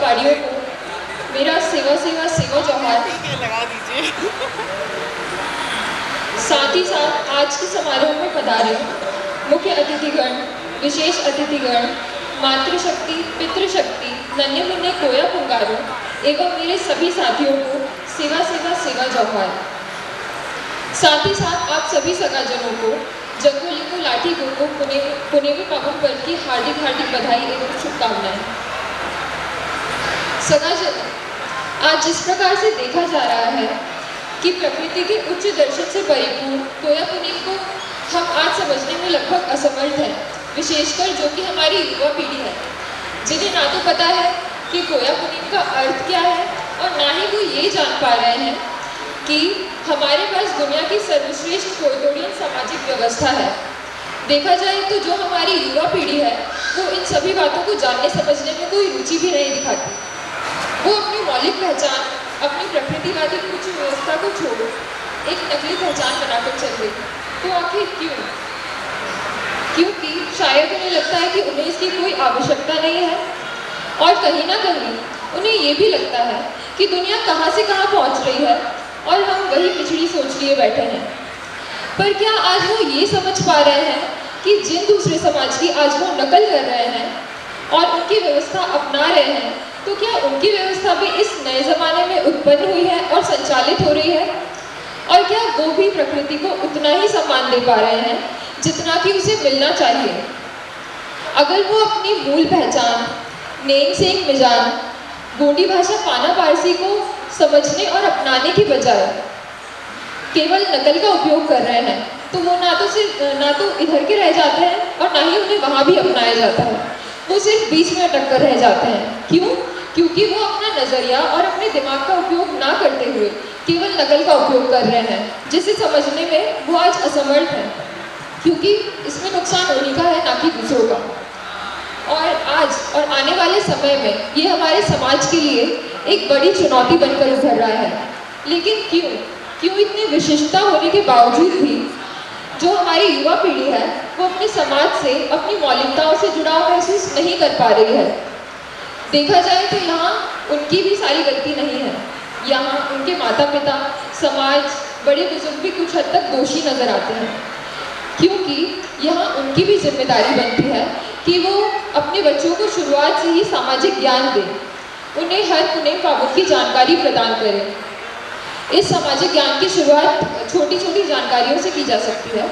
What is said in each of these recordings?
व्यापारियों को मेरा सेवा सेवा सेवा जोहार। लगा दीजिए। साथ ही साथ आज के समारोह में पधारे मुख्य अतिथिगण, विशेष अतिथिगण, मातृशक्ति, पितृशक्ति, नन्हे मुन्ने कोया पुंगारों एवं मेरे सभी साथियों को सेवा सेवा सेवा जोहार। साथ ही साथ आप सभी सगाजनों को जग्गू लिंगू लाठी गुरु पुनेवी पावन पर्व की हार्दिक हार्दिक बधाई एवं शुभकामनाएं। सगाजन, आज जिस प्रकार से देखा जा रहा है कि प्रकृति के उच्च दर्शन से परिपूर्ण कोया पुनीम को हम आज समझने में लगभग असमर्थ हैं, विशेषकर जो कि हमारी युवा पीढ़ी है, जिन्हें ना तो पता है कि कोया पुनीम का अर्थ क्या है और ना ही वो ये जान पा रहे हैं कि हमारे पास दुनिया की सर्वश्रेष्ठ कोयतोड़ियन सामाजिक व्यवस्था है। देखा जाए तो जो हमारी युवा पीढ़ी है वो इन सभी बातों को जानने समझने में कोई रुचि भी नहीं दिखाती। वो अपनी मौलिक पहचान, अपनी प्रकृतिवादी कुछ व्यवस्था को छोड़ एक नकली पहचान बनाकर चल गई। तो आखिर क्यों? क्योंकि शायद उन्हें लगता है कि उन्हें इसकी कोई आवश्यकता नहीं है, और कहीं ना कहीं उन्हें ये भी लगता है कि दुनिया कहाँ से कहाँ पहुँच रही है और हम वही पिछड़ी सोच लिए बैठे हैं। पर क्या आज वो ये समझ पा रहे हैं कि जिन दूसरे समाज की आज वो नकल कर रहे हैं और उनकी व्यवस्था अपना रहे हैं, तो क्या उनकी व्यवस्था भी इस नए ज़माने में उत्पन्न हुई है और संचालित हो रही है? और क्या वो भी प्रकृति को उतना ही सम्मान दे पा रहे हैं जितना कि उसे मिलना चाहिए? अगर वो अपनी मूल पहचान नेम सेंग मिजान गोंडी भाषा पाना पारसी को समझने और अपनाने की बजाय केवल नकल का उपयोग कर रहे हैं, तो वो ना तो इधर के रह जाते हैं और ना ही उन्हें वहाँ भी अपनाया जाता है। वो सिर्फ बीच में अटक कर रह जाते हैं। क्यों? क्योंकि वो अपना नज़रिया और अपने दिमाग का उपयोग ना करते हुए केवल नकल का उपयोग कर रहे हैं, जिसे समझने में वो आज असमर्थ हैं, क्योंकि इसमें नुकसान उन्हीं का है, ना कि दूसरों का। और आज और आने वाले समय में ये हमारे समाज के लिए एक बड़ी चुनौती बनकर उभर रहा है। लेकिन क्यों इतनी विशिष्टता होने के बावजूद भी जो हमारी युवा पीढ़ी है वो अपने समाज से, अपनी मौलिकताओं से जुड़ाव महसूस नहीं कर पा रही है? देखा जाए तो यहाँ उनकी भी सारी गलती नहीं है। यहाँ उनके माता पिता, समाज, बड़े बुजुर्ग भी कुछ हद तक दोषी नजर आते हैं, क्योंकि यहाँ उनकी भी जिम्मेदारी बनती है कि वो अपने बच्चों को शुरुआत से ही सामाजिक ज्ञान दें, उन्हें हर पुनेम पावन की जानकारी प्रदान करें। इस सामाजिक ज्ञान की शुरुआत छोटी छोटी जानकारियों से की जा सकती है,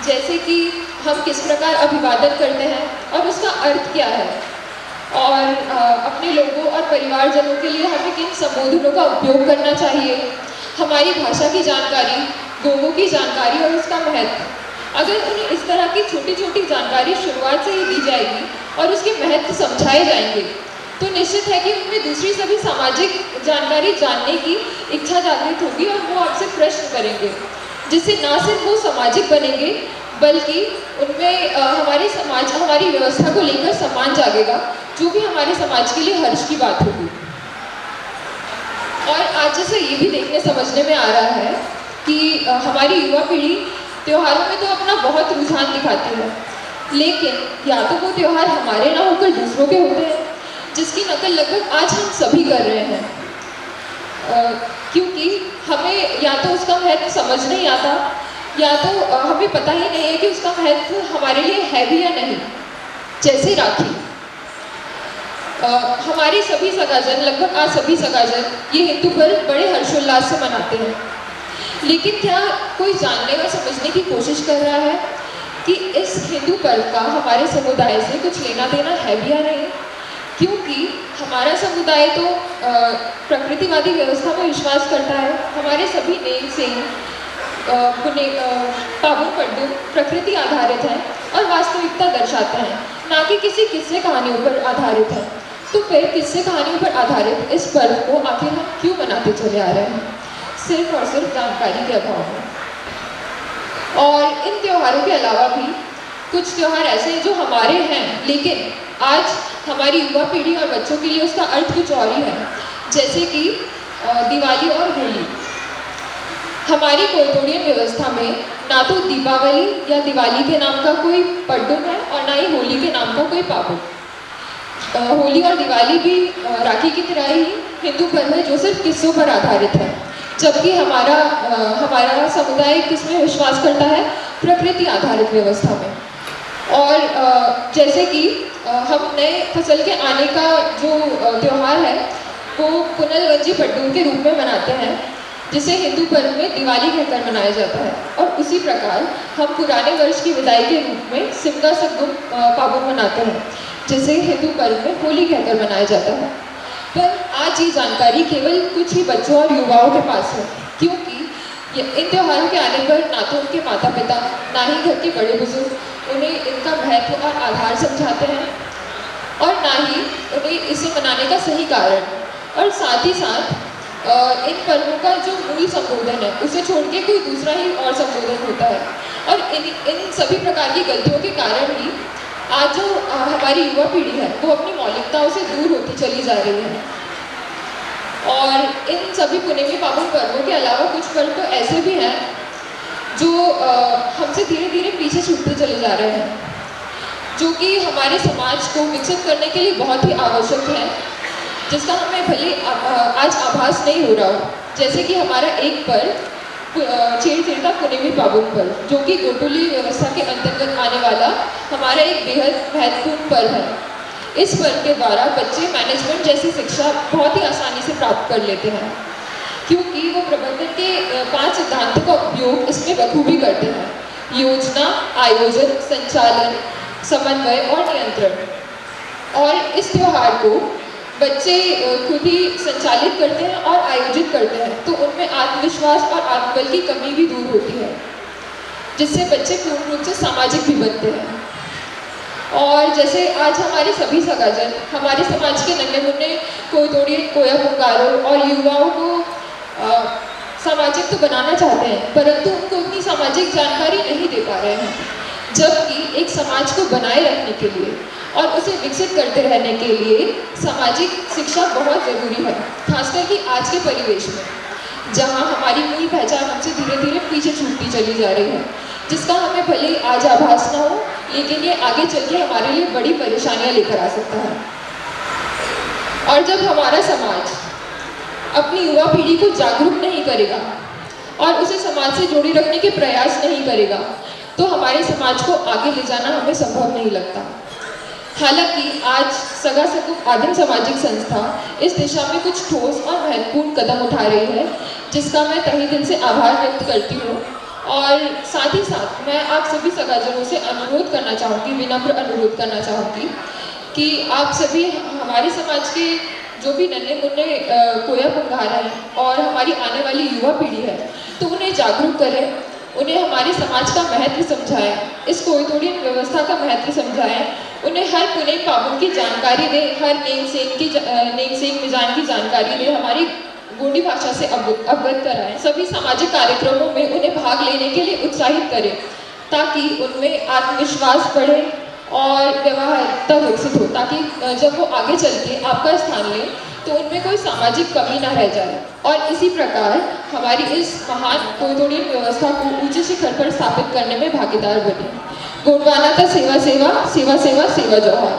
जैसे कि हम किस प्रकार अभिवादन करते हैं और उसका अर्थ क्या है, और अपने लोगों और परिवारजनों के लिए हमें किन संबोधनों का उपयोग करना चाहिए, हमारी भाषा की जानकारी, गोगों की जानकारी और उसका महत्व। अगर उन्हें इस तरह की छोटी छोटी जानकारी शुरुआत से ही दी जाएगी और उसके महत्व समझाए जाएंगे, तो निश्चित है कि उनमें दूसरी सभी सामाजिक जानकारी जानने की इच्छा जागृत होगी और वो आपसे प्रश्न करेंगे, जिससे ना सिर्फ वो सामाजिक बनेंगे बल्कि उनमें हमारी व्यवस्था को लेकर सम्मान जागेगा, जो कि हमारे समाज के लिए हर्ष की बात होगी। और आज जैसे ये भी देखने समझने में आ रहा है कि हमारी युवा पीढ़ी त्योहारों में तो अपना बहुत रुझान दिखाती है, लेकिन या तो वो त्यौहार हमारे ना होकर दूसरों के होते हैं, जिसकी नकल लगभग आज हम सभी कर रहे हैं, क्योंकि हमें या तो उसका महत्व समझ नहीं आता, या तो हमें पता ही नहीं है कि उसका महत्व हमारे लिए है भी या नहीं। जैसे राखी, हमारे सभी सगाजन, लगभग आज सभी सगाजन ये हिंदू पर्व बड़े हर्षोल्लास से मनाते हैं, लेकिन क्या कोई जानने और समझने की कोशिश कर रहा है कि इस हिंदू पर्व का हमारे समुदाय से कुछ लेना देना है भी या नहीं? क्योंकि हमारा समुदाय तो प्रकृतिवादी व्यवस्था में विश्वास करता है। हमारे सभी नेम से पावन पड्डू प्रकृति आधारित हैं और वास्तविकता दर्शाते हैं, ना कि किसी किस्से कहानियों पर आधारित है। तो फिर किस्से कहानियों पर आधारित इस पर्व को आखिर हम क्यों मनाते चले आ रहे हैं? सिर्फ और सिर्फ जानकारी के अभाव में। और इन त्योहारों के अलावा भी कुछ त्यौहार ऐसे हैं जो हमारे हैं, लेकिन आज हमारी युवा पीढ़ी और बच्चों के लिए उसका अर्थ कुछ और ही है, जैसे कि दिवाली और होली। हमारी कोयतोड़ियन व्यवस्था में ना तो दीपावली या दिवाली के नाम का कोई पड्डुन है और ना ही होली के नाम का कोई पाबन। होली और दिवाली भी राखी की तरह ही हिंदू पर्व है जो सिर्फ किस्सों पर आधारित है, जबकि हमारा समुदाय किसमें विश्वास करता है? प्रकृति आधारित व्यवस्था में। और जैसे कि हम नए फसल के आने का जो त्यौहार है वो पुनर्वंजी पड्डू के रूप में मनाते हैं, जिसे हिंदू पर्व में दिवाली कहकर मनाया जाता है। और उसी प्रकार हम पुराने वर्ष की विदाई के रूप में सिमगा सगुम पाबन मनाते हैं, जिसे हिंदू पर्व में होली कहकर मनाया जाता है। पर आज ये जानकारी केवल कुछ ही बच्चों और युवाओं के पास है, क्योंकि इन त्योहारों के आने पर ना तो उनके माता पिता, ना ही घर के बड़े बुजुर्ग उन्हें इनका महत्व और आधार समझाते हैं, और ना ही उन्हें इसे मनाने का सही कारण। और साथ ही साथ इन पर्वों का जो मूल संबोधन है उसे छोड़ के कोई दूसरा ही और संबोधन होता है। और इन सभी प्रकार की गलतियों के कारण ही आज जो हमारी युवा पीढ़ी है वो अपनी मौलिकताओं से दूर होती चली जा रही है। और इन सभी पुनेमी पावन पर्वों के अलावा कुछ पर्व तो ऐसे भी हैं जो हमसे धीरे धीरे पीछे छूटते चले जा रहे हैं, जो कि हमारे समाज को विकसित करने के लिए बहुत ही आवश्यक है, जिसका हमें भले आज आभास नहीं हो रहा हो। जैसे कि हमारा एक पर्व छेड़छेड़ता पुनेमी पावन पर्व, जो कि गोटुली व्यवस्था के अंतर्गत आने वाला हमारा एक बेहद महत्वपूर्ण पर्व है। इस पर्व के द्वारा बच्चे मैनेजमेंट जैसी शिक्षा बहुत ही आसानी से प्राप्त कर लेते हैं, क्योंकि वो प्रबंधन के 5 सिद्धांतों का उपयोग इसमें बखूबी करते हैं: योजना, आयोजन, संचालन, समन्वय और नियंत्रण। और इस त्यौहार को बच्चे खुद ही संचालित करते हैं और आयोजित करते हैं, तो उनमें आत्मविश्वास और आत्मबल की कमी भी दूर होती है, जिससे बच्चे पूर्ण रूप से सामाजिक भी बनते हैं। और जैसे आज हमारे सभी सगाजन हमारे समाज के नन्हे मुन्ने कोयतोड़ी, कोया पुकारों और युवाओं को सामाजिक तो बनाना चाहते हैं, परंतु उनको उतनी सामाजिक जानकारी नहीं दे पा रहे हैं। जबकि एक समाज को बनाए रखने के लिए और उसे विकसित करते रहने के लिए सामाजिक शिक्षा बहुत ज़रूरी है, खासकर कि आज के परिवेश में जहां हमारी मूल पहचान हमसे धीरे धीरे पीछे छूटती चली जा रही है, जिसका हमें भले ही आज आभास ना हो, लेकिन ये आगे चल के हमारे लिए बड़ी परेशानियां लेकर आ सकता है। और जब हमारा समाज अपनी युवा पीढ़ी को जागरूक नहीं करेगा और उसे समाज से जोड़े रखने के प्रयास नहीं करेगा, तो हमारे समाज को आगे ले जाना हमें संभव नहीं लगता। हालांकि आज सगा सकुप आदिम सामाजिक संस्था इस दिशा में कुछ ठोस और महत्वपूर्ण कदम उठा रही है, जिसका मैं तहे दिल से आभार व्यक्त करती हूँ। और साथ ही साथ मैं आप सभी सगाजनों से अनुरोध करना चाहूँगी, विनम्र अनुरोध करना चाहूँगी कि आप सभी हमारे समाज के जो भी नन्हे मुन्ने कोया पुंगार हैं और हमारी आने वाली युवा पीढ़ी है, तो उन्हें जागरूक करें, उन्हें हमारे समाज का महत्व समझाएं, इस कोयतोड़ियन व्यवस्था का महत्व समझाएं, उन्हें हर पुणे पावन की जानकारी दें, हर नेम सेंग मिजान की जानकारी दें, हमारी गोंडी भाषा से अवगत कराएं, सभी सामाजिक कार्यक्रमों में उन्हें भाग लेने के लिए उत्साहित करें, ताकि उनमें आत्मविश्वास बढ़े और व्यवहारिकता विकसित हो, ताकि जब वो आगे चल के आपका स्थान लें तो उनमें कोई सामाजिक कमी ना रह जाए। और इसी प्रकार हमारी इस महान कोयतोड़ियन व्यवस्था को ऊंचे शिखर पर स्थापित करने में भागीदार बने। गोंडवाना था सेवा सेवा, सेवा सेवा, सेवा जौहार।